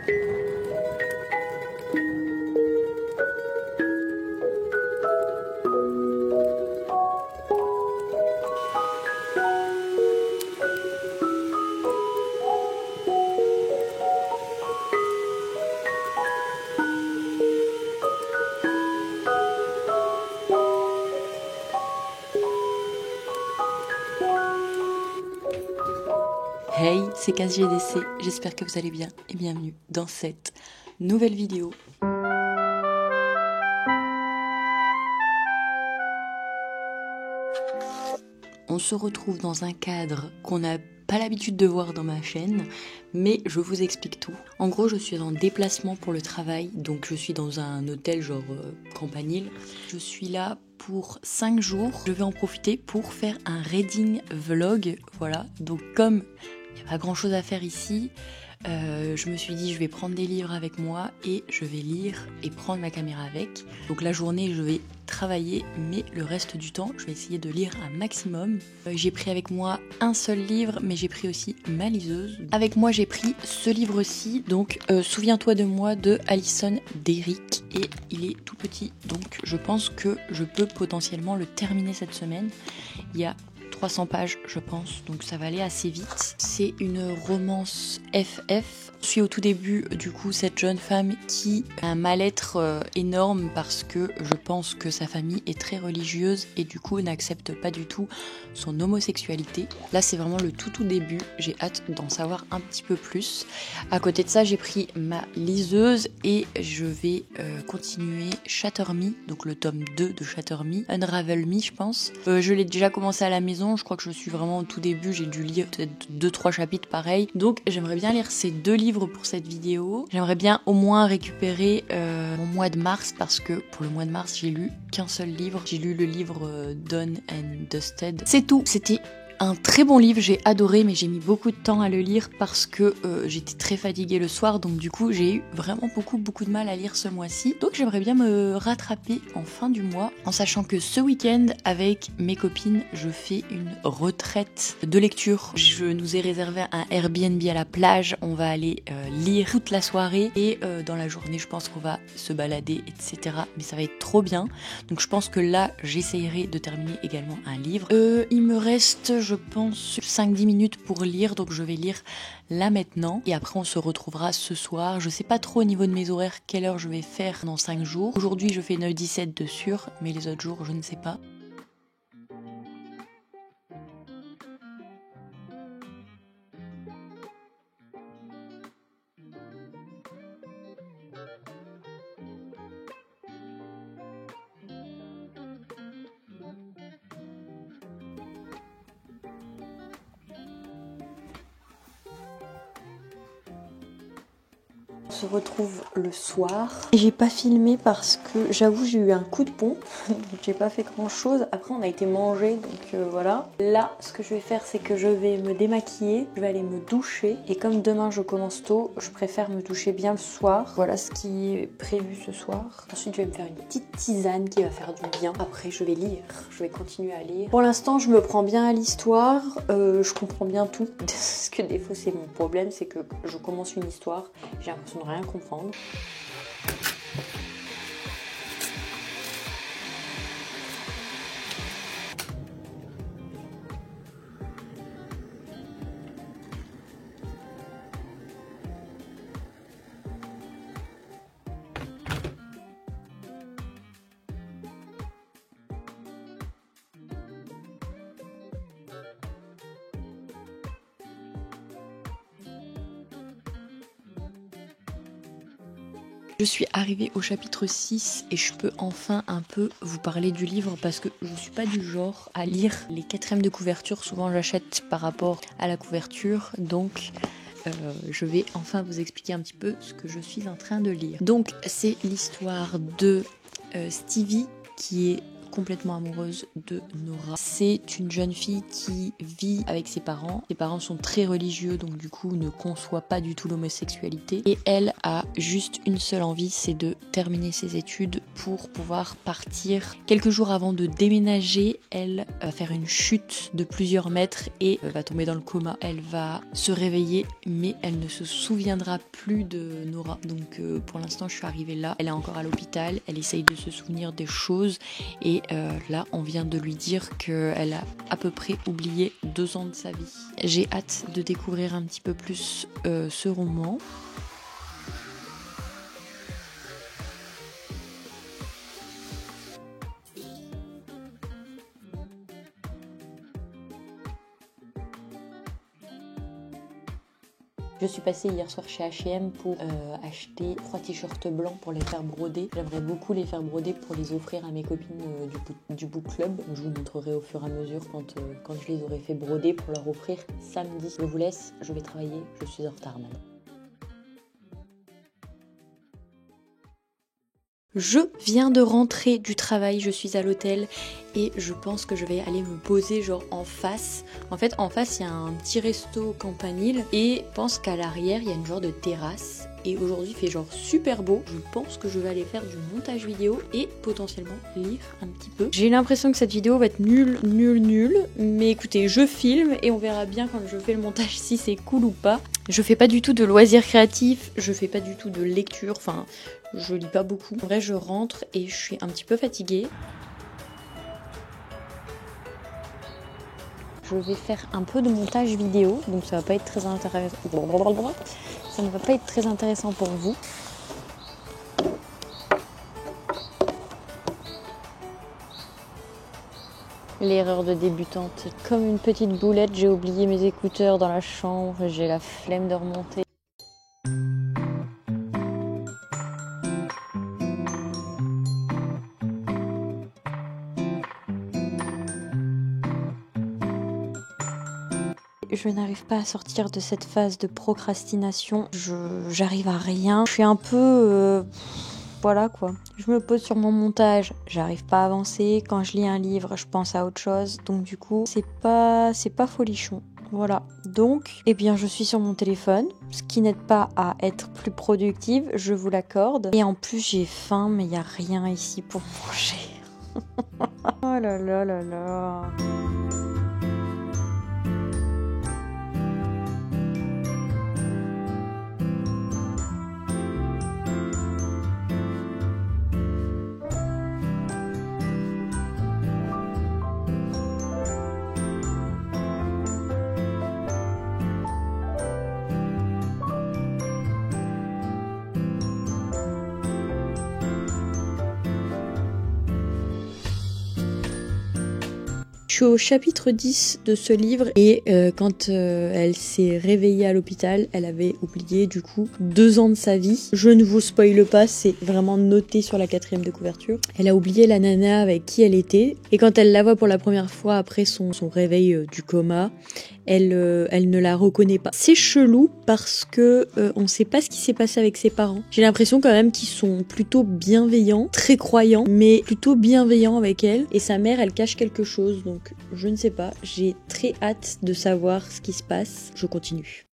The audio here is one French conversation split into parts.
Hey, c'est CaseGDC, j'espère que vous allez bien et bienvenue dans cette nouvelle vidéo. On se retrouve dans un cadre qu'on n'a pas l'habitude de voir dans ma chaîne, mais je vous explique tout. En gros, je suis en déplacement pour le travail, donc je suis dans un hôtel genre Campanile. Je suis là pour 5 jours. Je vais en profiter pour faire un reading vlog, voilà. Donc comme il n'y a pas grand chose à faire ici, je me suis dit je vais prendre des livres avec moi et je vais lire et prendre ma caméra avec. Donc la journée je vais travailler, mais le reste du temps je vais essayer de lire un maximum. J'ai pris avec moi un seul livre, mais j'ai pris aussi ma liseuse. Avec moi j'ai pris ce livre-ci, donc Souviens-toi de moi de Alison Derrick, et il est tout petit, donc je pense que je peux potentiellement le terminer cette semaine. Il y a 300 pages je pense, donc ça va aller assez vite. C'est une romance FF. Je suis au tout début du coup cette jeune femme qui a un mal-être énorme parce que je pense que sa famille est très religieuse et du coup n'accepte pas du tout son homosexualité. Là c'est vraiment le tout début, j'ai hâte d'en savoir un petit peu plus. À côté de ça j'ai pris ma liseuse et je vais continuer Shatter Me, donc le tome 2 de Shatter Me, Unravel Me je pense. Je l'ai déjà commencé à la maison, je crois que je suis vraiment au tout début, j'ai dû lire peut-être 2-3 chapitres pareil. Donc j'aimerais bien lire ces 2 livres pour cette vidéo. J'aimerais bien au moins récupérer mon mois de mars, parce que pour le mois de mars j'ai lu qu'un seul livre. J'ai lu le livre Done and Dusted. C'est tout, c'était un très bon livre, j'ai adoré, mais j'ai mis beaucoup de temps à le lire parce que j'étais très fatiguée le soir, donc du coup j'ai eu vraiment beaucoup de mal à lire ce mois-ci. Donc j'aimerais bien me rattraper en fin du mois, en sachant que ce week-end avec mes copines je fais une retraite de lecture. Je nous ai réservé un Airbnb à la plage, on va aller lire toute la soirée et dans la journée je pense qu'on va se balader, etc. Mais ça va être trop bien, donc je pense que là j'essayerai de terminer également un livre. Il me reste je pense 5-10 minutes pour lire, donc je vais lire là maintenant et après on se retrouvera ce soir. Je sais pas trop au niveau de mes horaires quelle heure je vais faire dans 5 jours. Aujourd'hui je fais 9-17 de sûr, mais les autres jours je ne sais pas. On se retrouve le soir. J'ai pas filmé parce que j'avoue j'ai eu un coup de pompe, donc j'ai pas fait grand chose. Après on a été manger, donc voilà. Là ce que je vais faire c'est que je vais me démaquiller, je vais aller me doucher, et comme demain je commence tôt, je préfère me doucher bien le soir. Voilà ce qui est prévu ce soir. Ensuite je vais me faire une petite tisane qui va faire du bien. Après je vais lire, je vais continuer à lire. Pour l'instant je me prends bien à l'histoire, je comprends bien tout. Parce que des fois c'est mon problème, c'est que je commence une histoire, j'ai l'impression de rien comprendre. Je suis arrivée au chapitre 6 et je peux enfin un peu vous parler du livre parce que je ne suis pas du genre à lire les quatrièmes de couverture. Souvent j'achète par rapport à la couverture, donc je vais enfin vous expliquer un petit peu ce que je suis en train de lire. Donc c'est l'histoire de Stevie qui est complètement amoureuse de Nora. C'est une jeune fille qui vit avec ses parents. Ses parents sont très religieux, donc du coup ne conçoit pas du tout l'homosexualité. Et elle a juste une seule envie, c'est de terminer ses études pour pouvoir partir. Quelques jours avant de déménager, elle va faire une chute de plusieurs mètres et va tomber dans le coma. Elle va se réveiller, mais elle ne se souviendra plus de Nora. Donc pour l'instant, je suis arrivée là. Elle est encore à l'hôpital. Elle essaye de se souvenir des choses. Et là, on vient de lui dire qu'elle a à peu près oublié 2 ans de sa vie. J'ai hâte de découvrir un petit peu plus ce roman. Je suis passée hier soir chez H&M pour acheter 3 t-shirts blancs pour les faire broder. J'aimerais beaucoup les faire broder pour les offrir à mes copines du book club. Je vous montrerai au fur et à mesure quand je les aurai fait broder pour leur offrir samedi. Je vous laisse, je vais travailler, je suis en retard maintenant. Je viens de rentrer du travail, je suis à l'hôtel et je pense que je vais aller me poser genre en face. En fait, en face, il y a un petit resto campanile et je pense qu'à l'arrière, il y a une genre de terrasse. Et aujourd'hui, il fait genre super beau. Je pense que je vais aller faire du montage vidéo et potentiellement lire un petit peu. J'ai l'impression que cette vidéo va être nulle. Mais écoutez, je filme et on verra bien quand je fais le montage si c'est cool ou pas. Je fais pas du tout de loisirs créatifs, je fais pas du tout de lecture, enfin, je lis pas beaucoup. En vrai, je rentre et je suis un petit peu fatiguée. Je vais faire un peu de montage vidéo, donc ça va pas être très intéressant. Ça ne va pas être très intéressant pour vous. L'erreur de débutante. Comme une petite boulette, j'ai oublié mes écouteurs dans la chambre, j'ai la flemme de remonter. Je n'arrive pas à sortir de cette phase de procrastination, j'arrive à rien. Je suis un peu... voilà quoi. Je me pose sur mon montage, j'arrive pas à avancer. Quand je lis un livre, je pense à autre chose. Donc du coup, c'est pas folichon. Voilà. Donc, eh bien, je suis sur mon téléphone, ce qui n'aide pas à être plus productive, je vous l'accorde. Et en plus, j'ai faim, mais il n'y a rien ici pour manger. Oh là là là là. Je suis au chapitre 10 de ce livre et quand elle s'est réveillée à l'hôpital, elle avait oublié du coup 2 ans de sa vie. Je ne vous spoile pas, c'est vraiment noté sur la 4e de couverture. Elle a oublié la nana avec qui elle était et quand elle la voit pour la première fois après son réveil du coma, elle ne la reconnaît pas. C'est chelou parce que on sait pas ce qui s'est passé avec ses parents. J'ai l'impression quand même qu'ils sont plutôt bienveillants, très croyants, mais plutôt bienveillants avec elle. Et sa mère, elle cache quelque chose, donc je ne sais pas. J'ai très hâte de savoir ce qui se passe. Je continue.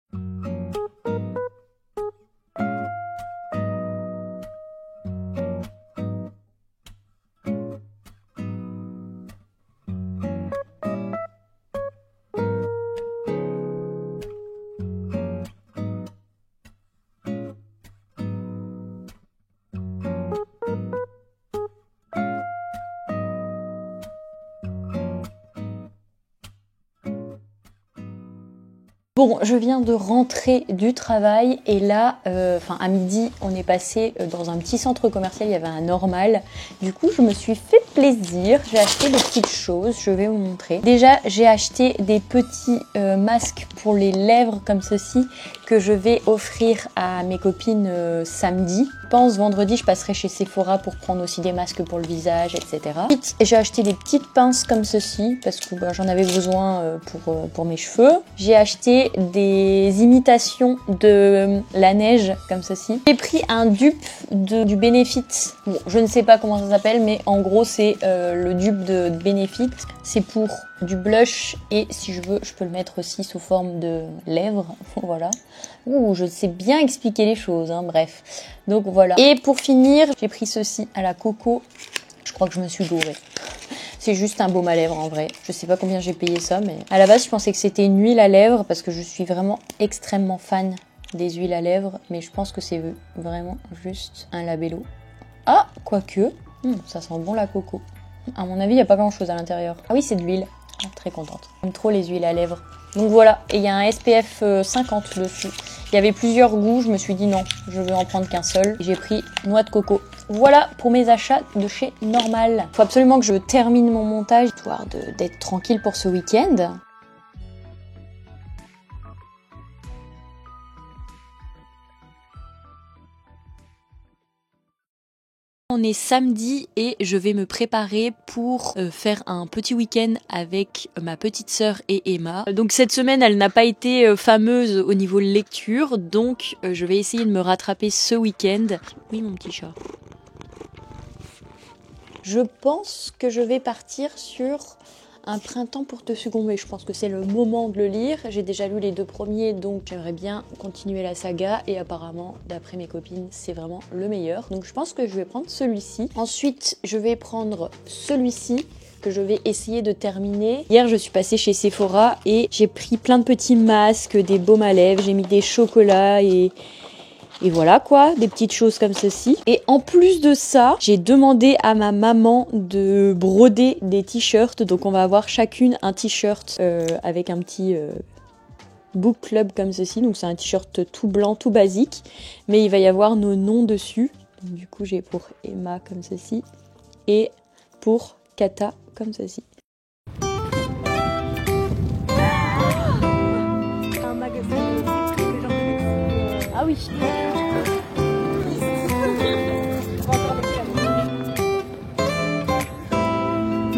Bon, je viens de rentrer du travail et là, à midi, on est passé dans un petit centre commercial, il y avait un Normal. Du coup, je me suis fait plaisir, j'ai acheté des petites choses, je vais vous montrer. Déjà, j'ai acheté des petits masques pour les lèvres comme ceci que je vais offrir à mes copines samedi. Je pense vendredi je passerai chez Sephora pour prendre aussi des masques pour le visage, etc. J'ai acheté des petites pinces comme ceci parce que j'en avais besoin pour mes cheveux. J'ai acheté des imitations de la neige comme ceci. J'ai pris un dupe du Benefit. Bon, je ne sais pas comment ça s'appelle, mais en gros c'est le dupe de Benefit. C'est pour du blush et si je veux, je peux le mettre aussi sous forme de lèvres. Voilà. Ouh, je sais bien expliquer les choses, hein, bref. Donc voilà. Et pour finir, j'ai pris ceci à la coco. Je crois que je me suis gourée. C'est juste un baume à lèvres en vrai. Je sais pas combien j'ai payé ça, mais à la base, je pensais que c'était une huile à lèvres parce que je suis vraiment extrêmement fan des huiles à lèvres. Mais je pense que c'est vraiment juste un labello. Ah, quoique. Ça sent bon la coco. À mon avis, il n'y a pas grand chose à l'intérieur. Ah oui, c'est de l'huile. Ah, très contente. J'aime trop les huiles à lèvres. Donc voilà, et il y a un SPF 50 dessus. Il y avait plusieurs goûts, je me suis dit non, je vais en prendre qu'un seul. J'ai pris noix de coco. Voilà pour mes achats de chez Normal. Faut absolument que je termine mon montage, histoire d'être tranquille pour ce week-end. On est samedi et je vais me préparer pour faire un petit week-end avec ma petite sœur et Emma. Donc cette semaine, elle n'a pas été fameuse au niveau lecture, donc je vais essayer de me rattraper ce week-end. Oui, mon petit chat. Je pense que je vais partir sur Un printemps pour te succomber. Je pense que c'est le moment de le lire. J'ai déjà lu les 2 premiers, donc j'aimerais bien continuer la saga. Et apparemment, d'après mes copines, c'est vraiment le meilleur. Donc je pense que je vais prendre celui-ci. Ensuite, je vais prendre celui-ci que je vais essayer de terminer. Hier, je suis passée chez Sephora et j'ai pris plein de petits masques, des baumes à lèvres. J'ai mis des chocolats et voilà quoi, des petites choses comme ceci. Et en plus de ça, j'ai demandé à ma maman de broder des t-shirts. Donc on va avoir chacune un t-shirt avec un petit book club comme ceci. Donc c'est un t-shirt tout blanc, tout basique. Mais il va y avoir nos noms dessus. Donc, du coup j'ai pour Emma comme ceci. Et pour Kata comme ceci. Un magasin ah oui.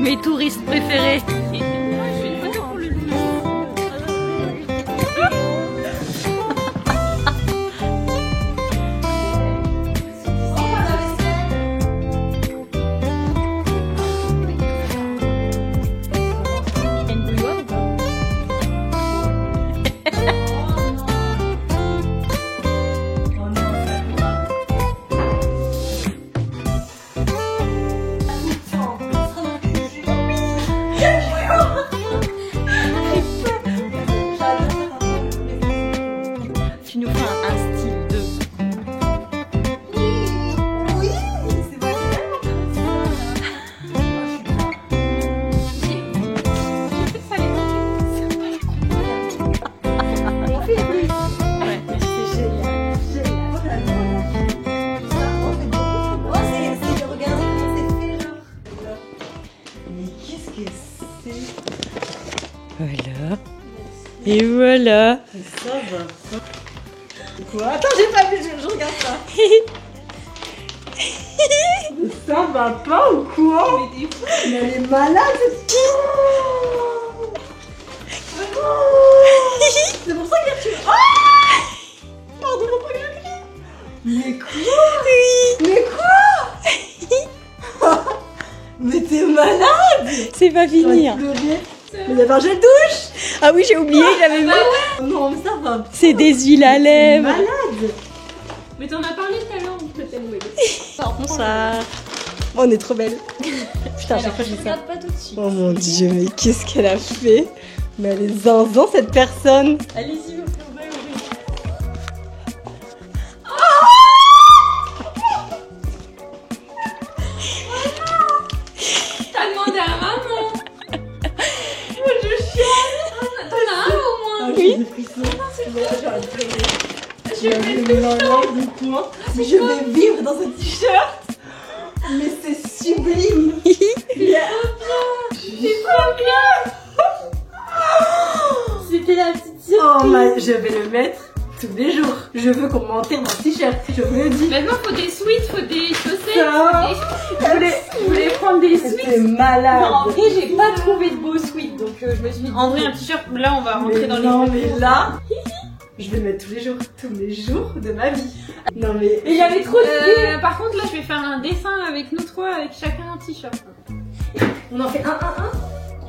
Mes touristes préférés. Voilà. Et voilà. Ça va pas. Quoi? Attends, j'ai pas vu, je regarde ça. Ça va pas ou quoi? Mais elle est malade. C'est pour ça qu'elle tue. Pardon, pourquoi il a crié? Mais quoi? Oui. Mais quoi? Mais t'es malade. C'est pas fini. Mais il y avait un gel douche. Ah oui, j'ai oublié, j'avais vu. Non, mais ça va. C'est des huiles à lèvres. Malade. Mais t'en as parlé tout à l'heure, on peut t'aimer. Bonsoir. On est trop belle. Putain, chaque fois je dis ça. Pas tout de suite. Oh mon dieu, mais qu'est-ce qu'elle a fait? Mais elle est zinzin cette personne. Allez-y, vous pouvez ouvrir. T'as demandé à maman. Moi je chiale. T'en as un au moins. Oui. Je vais vivre dans ce t-shirt. Mais c'est sublime. C'est trop bien. C'était la petite surprise. Oh my, je vais le mettre tous les jours. Je veux qu'on m'enterre dans le t-shirt, je vous le dis. Maintenant, faut des sweats, faut des chaussettes. Ça. Je voulais prendre des sweats. C'est malade. Non, en vrai, j'ai pas trouvé de beau sweat, donc je me suis dit. En vrai, un t-shirt, là, on va rentrer dans les. Non, mais là, je vais le mettre tous les jours de ma vie. Non, mais. Et il y avait trop de. Par contre, là, je vais faire un dessin avec nous trois, avec chacun un t-shirt. On en fait un.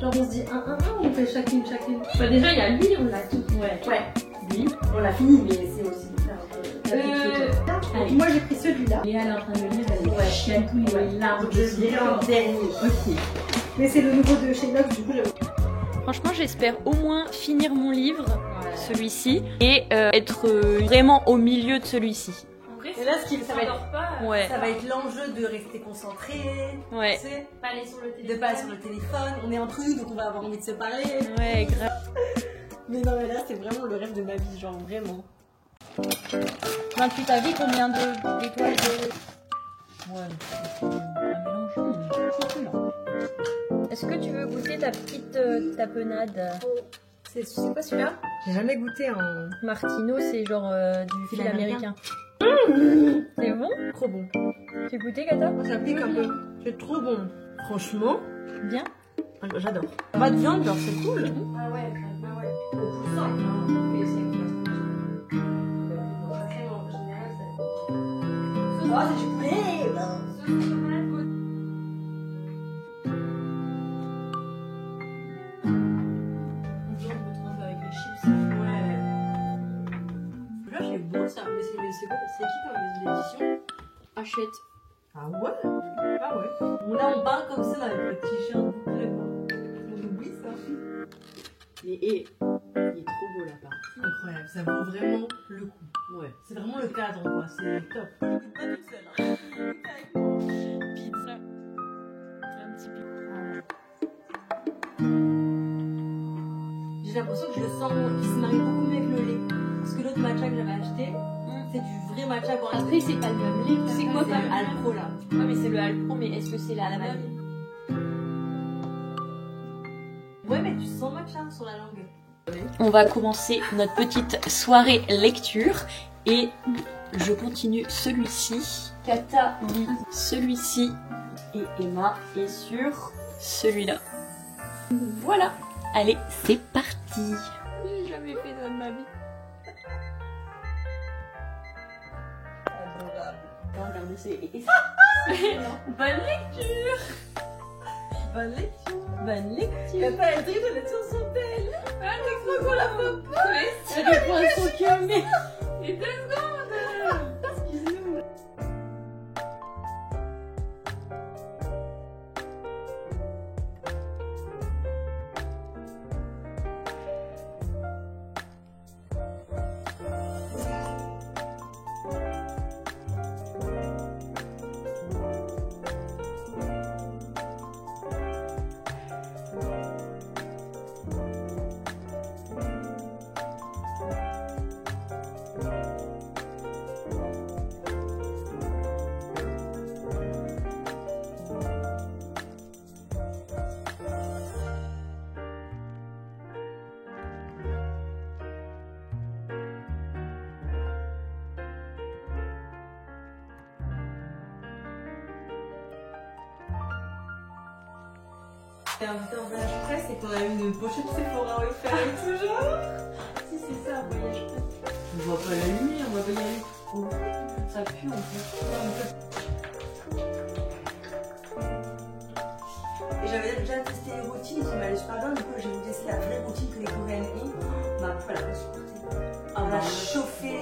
Genre, on se dit un, ou on fait chacune. Bah, déjà, il y a lui, on l'a tout. Ouais. Lui, on l'a fini, mais c'est aussi faire Allez. Moi, j'ai pris celui-là. Léa, elle est en train de me dire, elle chiale tous les larmes. Donc, je dirais en dernier. Ok. Mais c'est le nouveau de chez Nox, du coup, j'avais. Franchement, j'espère au moins finir mon livre, celui-ci, et être vraiment au milieu de celui-ci. Et là, ça va être, Ouais. ça va être l'enjeu de rester concentré. Ouais. Tu sais, Pas aller sur le de téléphone. pas aller sur le téléphone. On est entre nous, donc on va avoir envie de se parler. Ouais, grave. Mais non, mais là, c'est vraiment le rêve de ma vie, genre vraiment. 28, t'as vu combien d'étoiles Ouais, un mélange. Est-ce que tu veux goûter ta petite tapenade? C'est quoi celui-là? J'ai jamais goûté en. Martino, c'est genre du fil américain. C'est bon? Trop bon. Tu as goûté, Gata? Ça pique un peu. C'est trop bon. Franchement, Bien. j'adore. Pas de viande, genre c'est cool. Ah ouais. Au poussin. Oh, c'est du poulet. Là, j'ai beau ça, mais c'est qui dans la maison d'édition? Achète. Ah ouais? Ah ouais. Là, on parle comme ça avec le t-shirt bouclé. On oublie ça. Il est trop beau là-bas. Incroyable, ça vaut vraiment le coup. Ouais. C'est vraiment le cadre, quoi. C'est top. Je ne pas toute seule. Hein. Pizza. Un petit peu. J'ai l'impression que je le sens qu'il se marie beaucoup mieux avec le lait. Parce que l'autre matcha que j'avais acheté, c'est du vrai matcha pour Après, c'est pas le même lait. c'est quoi, quoi le Alpro là? Ouais, mais c'est le Alpro, mais est-ce que c'est la même? Ouais, mais tu sens matcha sur la langue. On va commencer notre petite soirée lecture et je continue celui-ci. Kata lit celui-ci et Emma est sur celui-là. Voilà. Allez, c'est parti. J'ai jamais fait ça de ma vie. Adorable. Regardez, c'est Bonne lecture. Bonne lecture. bonne lecture. Attends, elle dit de la sur son tel. Ah, t'es trop qu'on la voit pas. Elle reprend son cœur, mais Et 2 secondes. Excuse-nous. T'es invité en voyage presse et qu'on a eu une pochette Sephora offerte et tout genre. Si, c'est ça, voyage presse. On voit pas la lumière, on va pas y aller. ça pue en fait. Et j'avais déjà testé les routines qui m'allaient super bien, du coup j'ai voulu tester la vraie routine que les Coréennes ont. Ma peau elle a pas supporté. Ah Elle a bah, chauffé,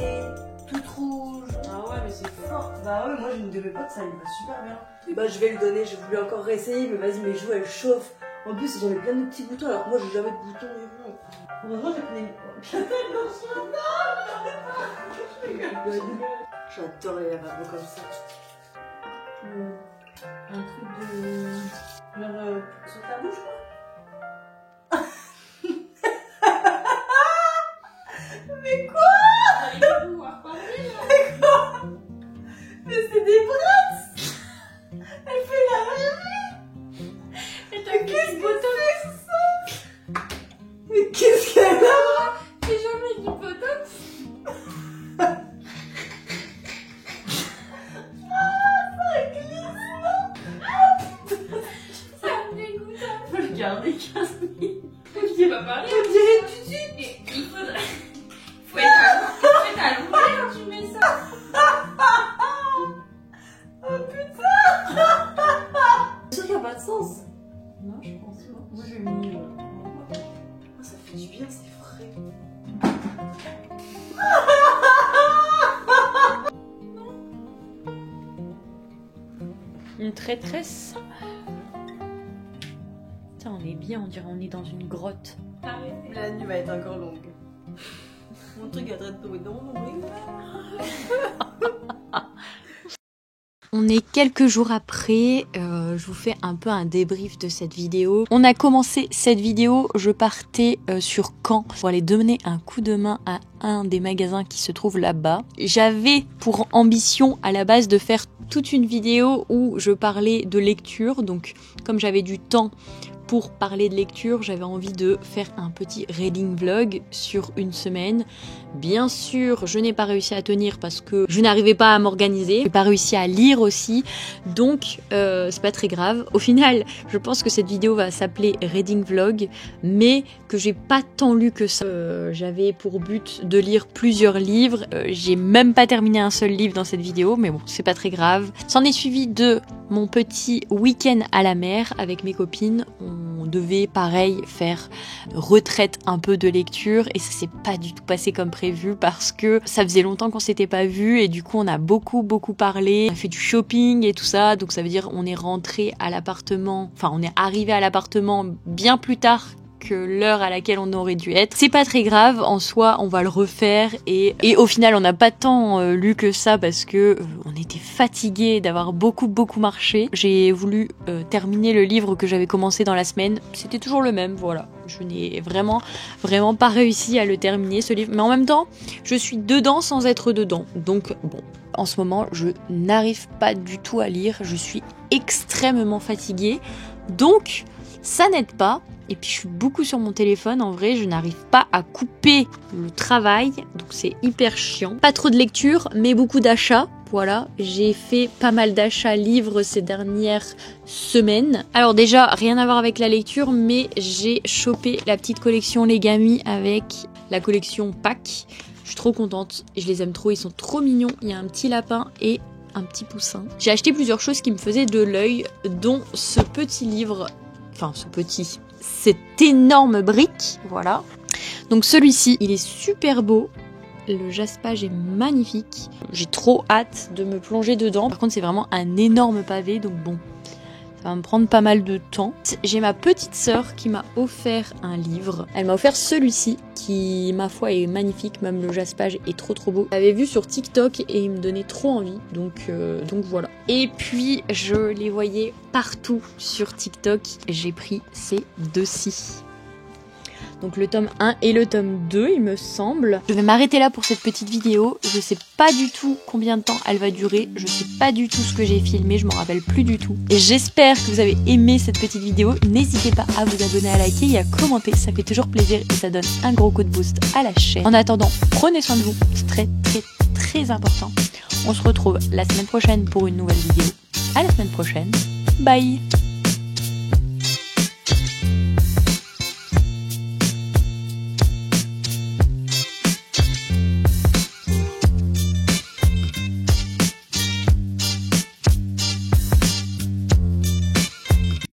toute rouge. ah ouais, mais c'est fort. Bah ouais, moi j'ai une de mes potes, ça lui va super bien. Bah je vais le donner, j'ai voulu encore réessayer, mais vas-y, mes joues elles chauffent. En plus j'avais plein de petits boutons, alors que moi j'ai jamais de boutons. Heureusement j'ai pris J'adore les lavabos comme ça. Un truc de. Genre sur ta bouche quoi. Mais quoi? Mais c'est des brasses. Elle fait la vie. Et t'as qu'est-ce que c'est ça? Mais qu'est-ce qu'elle a? J'ai jamais du botox. Une traîtresse. Putain, on est bien, on dirait on est dans une grotte. Arrêtez. La nuit va être encore longue. Mon truc est en train de tomber dans mon nombril. On est quelques jours après, je vous fais un peu un débrief de cette vidéo. On a commencé cette vidéo, je partais sur Caen pour aller donner un coup de main à un des magasins qui se trouve là-bas. J'avais pour ambition à la base de faire toute une vidéo où je parlais de lecture, donc comme j'avais du temps pour parler de lecture, j'avais envie de faire un petit reading vlog sur une semaine. Bien sûr, je n'ai pas réussi à tenir parce que je n'arrivais pas à m'organiser. Je n'ai pas réussi à lire aussi, donc c'est pas très grave. Au final, je pense que cette vidéo va s'appeler reading vlog, mais que j'ai pas tant lu que ça. J'avais pour but de lire plusieurs livres. J'ai même pas terminé un seul livre dans cette vidéo, mais bon, c'est pas très grave. S'en est suivi de mon petit week-end à la mer avec mes copines. On devait pareil faire retraite un peu de lecture et ça s'est pas du tout passé comme prévu parce que ça faisait longtemps qu'on s'était pas vu et du coup on a beaucoup parlé, on a fait du shopping et tout ça, donc ça veut dire on est rentré à l'appartement, enfin on est arrivé à l'appartement bien plus tard que l'heure à laquelle on aurait dû être. C'est pas très grave, en soi on va le refaire et au final on n'a pas tant lu que ça parce que on était fatigués d'avoir beaucoup marché. J'ai voulu terminer le livre que j'avais commencé dans la semaine, c'était toujours le même, voilà. Je n'ai vraiment pas réussi à le terminer ce livre, mais en même temps je suis dedans sans être dedans, donc bon. En ce moment je n'arrive pas du tout à lire, je suis extrêmement fatiguée, donc ça n'aide pas. Et puis je suis beaucoup sur mon téléphone, en vrai je n'arrive pas à couper le travail, donc c'est hyper chiant. Pas trop de lecture, mais beaucoup d'achats. Voilà, j'ai fait pas mal d'achats livres ces dernières semaines. Alors déjà, rien à voir avec la lecture, mais j'ai chopé la petite collection Legami avec la collection Pâques. Je suis trop contente, je les aime trop, ils sont trop mignons. Il y a un petit lapin et un petit poussin. J'ai acheté plusieurs choses qui me faisaient de l'œil, dont ce petit livre, enfin cette énorme brique, voilà. Donc celui-ci, il est super beau. Le jaspage est magnifique. J'ai trop hâte de me plonger dedans. Par contre, c'est vraiment un énorme pavé, donc bon, ça va me prendre pas mal de temps. J'ai ma petite sœur qui m'a offert un livre. Elle m'a offert celui-ci qui, ma foi, est magnifique. Même le jaspage est trop beau. Je l'avais vu sur TikTok et il me donnait trop envie. Donc voilà. Et puis, je les voyais partout sur TikTok. J'ai pris ces deux-ci. Donc le tome 1 et le tome 2, il me semble. Je vais m'arrêter là pour cette petite vidéo. Je sais pas du tout combien de temps elle va durer. Je sais pas du tout ce que j'ai filmé, je m'en rappelle plus du tout. Et j'espère que vous avez aimé cette petite vidéo. N'hésitez pas à vous abonner, à liker et à commenter. Ça fait toujours plaisir et ça donne un gros coup de boost à la chaîne. En attendant, prenez soin de vous. C'est très important. On se retrouve la semaine prochaine pour une nouvelle vidéo. À la semaine prochaine. Bye!